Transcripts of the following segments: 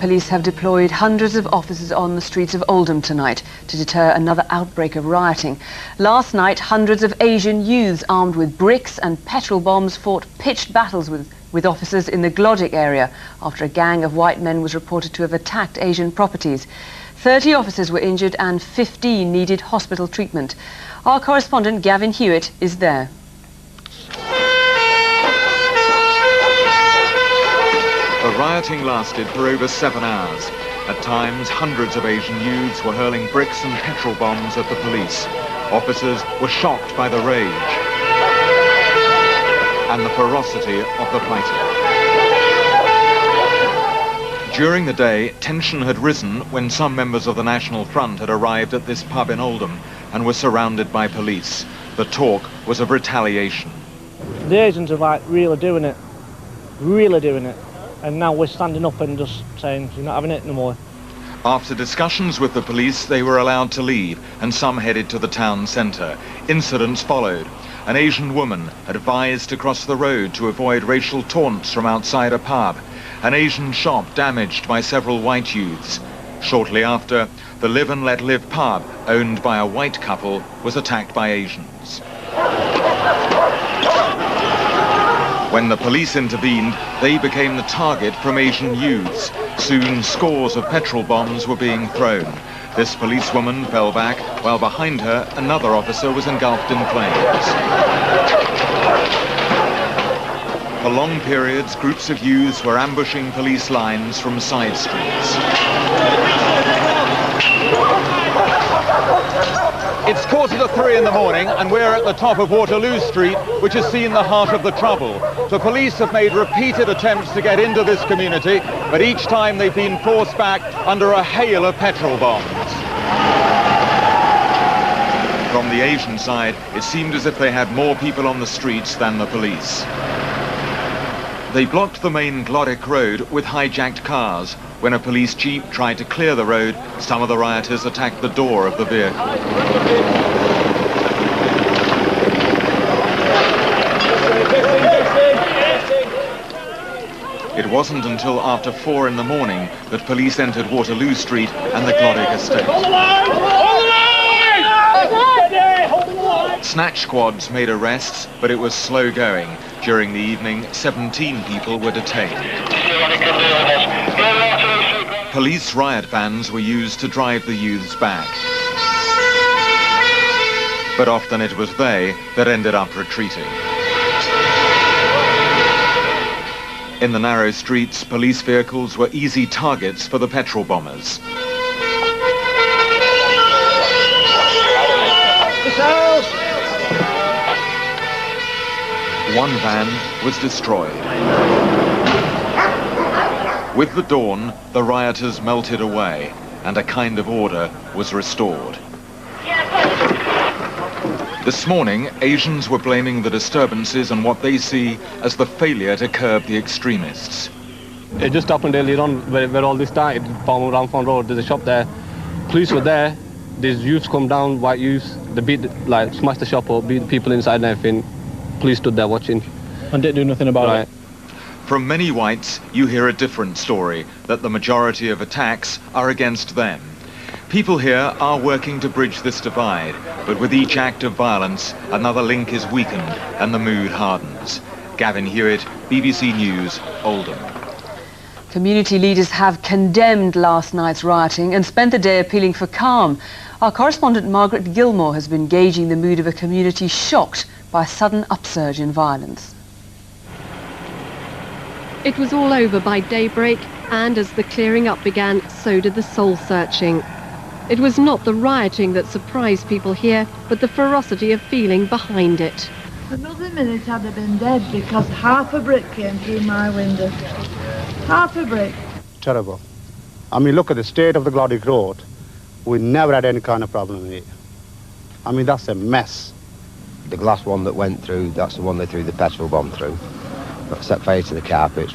Police have deployed hundreds of officers on the streets of Oldham tonight to deter another outbreak of rioting. Last night, hundreds of Asian youths armed with bricks and petrol bombs fought pitched battles with officers in the Glodwick area after a gang of white men was reported to have attacked Asian properties. 30 officers were injured and 15 needed hospital treatment. Our correspondent Gavin Hewitt is there. The rioting lasted for over 7 hours. At times, hundreds of Asian youths were hurling bricks and petrol bombs at the police. Officers were shocked by the rage and the ferocity of the fighting. During the day, tension had risen when some members of the National Front had arrived at this pub in Oldham and were surrounded by police. The talk was of retaliation. The Asians are really doing it. And now we're standing up and just saying, you're not having it no more. After discussions with the police, they were allowed to leave, and some headed to the town centre. Incidents followed. An Asian woman advised to cross the road to avoid racial taunts from outside a pub. An Asian shop damaged by several white youths. Shortly after, the Live and Let Live pub, owned by a white couple, was attacked by Asians. When the police intervened, they became the target from Asian youths. Soon, scores of petrol bombs were being thrown. This policewoman fell back, while behind her, another officer was engulfed in flames. For long periods, groups of youths were ambushing police lines from side streets. It's 2:45 in the morning, and we're at the top of Waterloo Street, which has seen the heart of the trouble. The police have made repeated attempts to get into this community, but each time they've been forced back under a hail of petrol bombs. From the Asian side, it seemed as if they had more people on the streets than the police. They blocked the main Glodwick Road with hijacked cars. When a police jeep tried to clear the road, some of the rioters attacked the door of the vehicle. It wasn't until after 4 in the morning that police entered Waterloo Street and the Glodwick estate. Snatch squads made arrests, but it was slow going. During the evening, 17 people were detained. Police riot vans were used to drive the youths back. But often it was they that ended up retreating. In the narrow streets, police vehicles were easy targets for the petrol bombers. One van was destroyed. With the dawn, the rioters melted away, and a kind of order was restored. This morning, Asians were blaming the disturbances on what they see as the failure to curb the extremists. It just happened earlier on where all this started, Palmer Ramphon Road, there's a shop there. Police were there, these youths come down, white youths, they smashed the shop up, beat the people inside and everything. Police stood there watching. And didn't do nothing about it. From many whites, you hear a different story, that the majority of attacks are against them. People here are working to bridge this divide, but with each act of violence, another link is weakened and the mood hardens. Gavin Hewitt, BBC News, Oldham. Community leaders have condemned last night's rioting and spent the day appealing for calm. Our correspondent Margaret Gilmore has been gauging the mood of a community shocked by a sudden upsurge in violence. It was all over by daybreak, and as the clearing up began, so did the soul searching. It was not the rioting that surprised people here, but the ferocity of feeling behind it. Another minute I'd have been dead because half a brick came through my window. Half a brick. Terrible. I mean, look at the state of the Glodwick Road. We never had any kind of problem with it. I mean, that's a mess. The glass one that went through, that's the one they threw the petrol bomb through. That set fire to the carpets.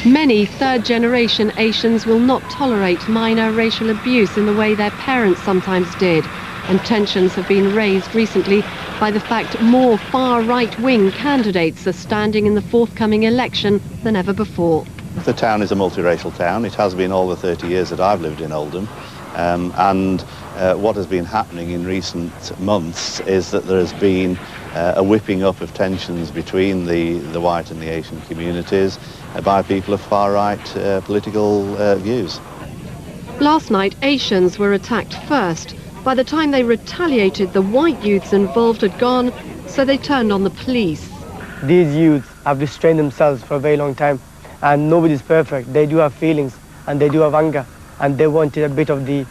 Many third-generation Asians will not tolerate minor racial abuse in the way their parents sometimes did, and tensions have been raised recently by the fact more far right-wing candidates are standing in the forthcoming election than ever before. The town is a multiracial town. It has been all the 30 years that I've lived in Oldham. What has been happening in recent months is that there has been a whipping up of tensions between the white and the Asian communities by people of far-right political views. Last night, Asians were attacked first. By the time they retaliated, the white youths involved had gone, so they turned on the police. These youths have restrained themselves for a very long time, and nobody's perfect. They do have feelings, and they do have anger, and they wanted a bit of the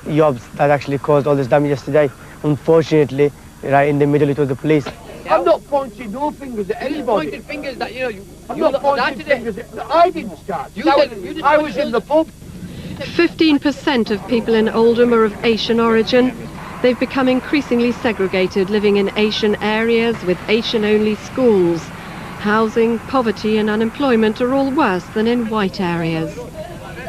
yobs that actually caused all this damage yesterday. Unfortunately, right in the middle, it was the police. I'm not pointing no fingers at anybody. Pointed fingers that, I'm not pointing fingers at... I didn't start. I was in the pub. 15% of people in Oldham are of Asian origin. They've become increasingly segregated, living in Asian areas with Asian-only schools. Housing, poverty and unemployment are all worse than in white areas.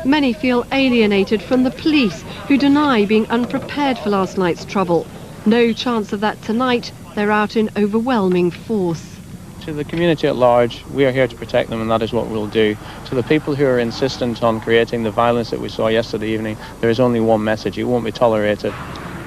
Many feel alienated from the police, who deny being unprepared for last night's trouble. No chance of that tonight. They're out in overwhelming force. To the community at large, we are here to protect them, and that is what we'll do. To the people who are insistent on creating the violence that we saw yesterday evening, there is only one message: it won't be tolerated.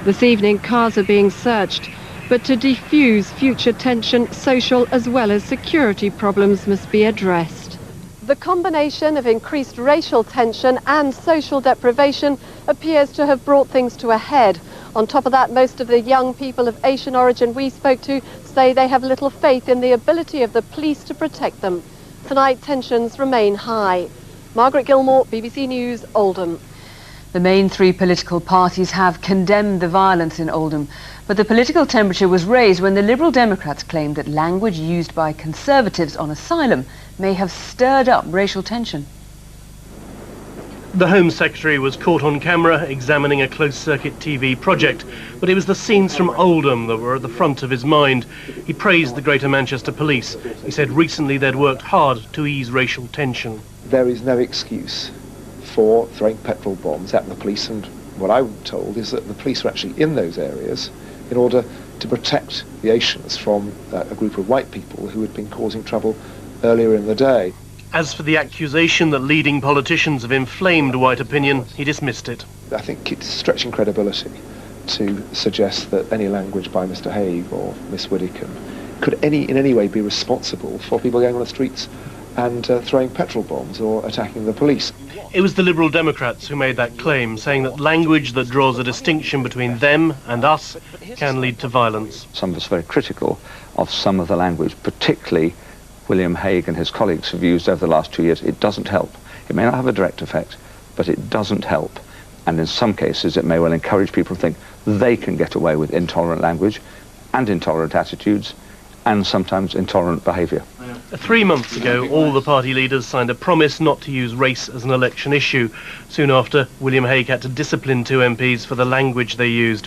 This evening, cars are being searched, but to defuse future tension, social as well as security problems must be addressed. The combination of increased racial tension and social deprivation appears to have brought things to a head. On top of that, most of the young people of Asian origin we spoke to say they have little faith in the ability of the police to protect them. Tonight, tensions remain high. Margaret Gilmore, BBC News, Oldham. The main three political parties have condemned the violence in Oldham, but the political temperature was raised when the Liberal Democrats claimed that language used by Conservatives on asylum may have stirred up racial tension. The Home Secretary was caught on camera examining a closed-circuit TV project, but it was the scenes from Oldham that were at the front of his mind. He praised the Greater Manchester Police. He said recently they'd worked hard to ease racial tension. There is no excuse for throwing petrol bombs at the police, and what I'm told is that the police were actually in those areas in order to protect the Asians from a group of white people who had been causing trouble earlier in the day. As for the accusation that leading politicians have inflamed white opinion, he dismissed it. I think it's stretching credibility to suggest that any language by Mr. Hague or Miss Widdicombe could in any way be responsible for people going on the streets and throwing petrol bombs or attacking the police. It was the Liberal Democrats who made that claim, saying that language that draws a distinction between them and us can lead to violence. Some of us are very critical of some of the language, particularly William Hague and his colleagues have used over the last 2 years. It doesn't help. It may not have a direct effect, but it doesn't help. And in some cases, it may well encourage people to think they can get away with intolerant language and intolerant attitudes and sometimes intolerant behaviour. 3 months ago, all the party leaders signed a promise not to use race as an election issue. Soon after, William Hague had to discipline 2 MPs for the language they used.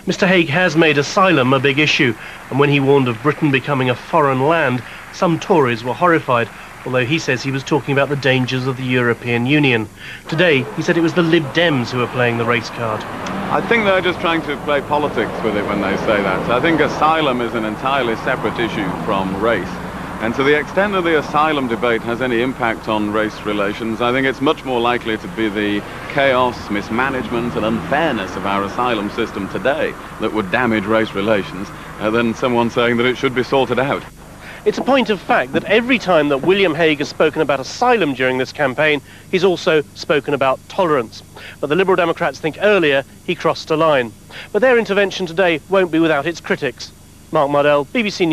Mr. Hague has made asylum a big issue, and when he warned of Britain becoming a foreign land, some Tories were horrified, although he says he was talking about the dangers of the European Union. Today, he said it was the Lib Dems who were playing the race card. I think they're just trying to play politics with it when they say that. I think asylum is an entirely separate issue from race. And to the extent that the asylum debate has any impact on race relations, I think it's much more likely to be the chaos, mismanagement and unfairness of our asylum system today that would damage race relations than someone saying that it should be sorted out. It's a point of fact that every time that William Hague has spoken about asylum during this campaign, he's also spoken about tolerance. But the Liberal Democrats think earlier he crossed a line. But their intervention today won't be without its critics. Mark Mardell, BBC News.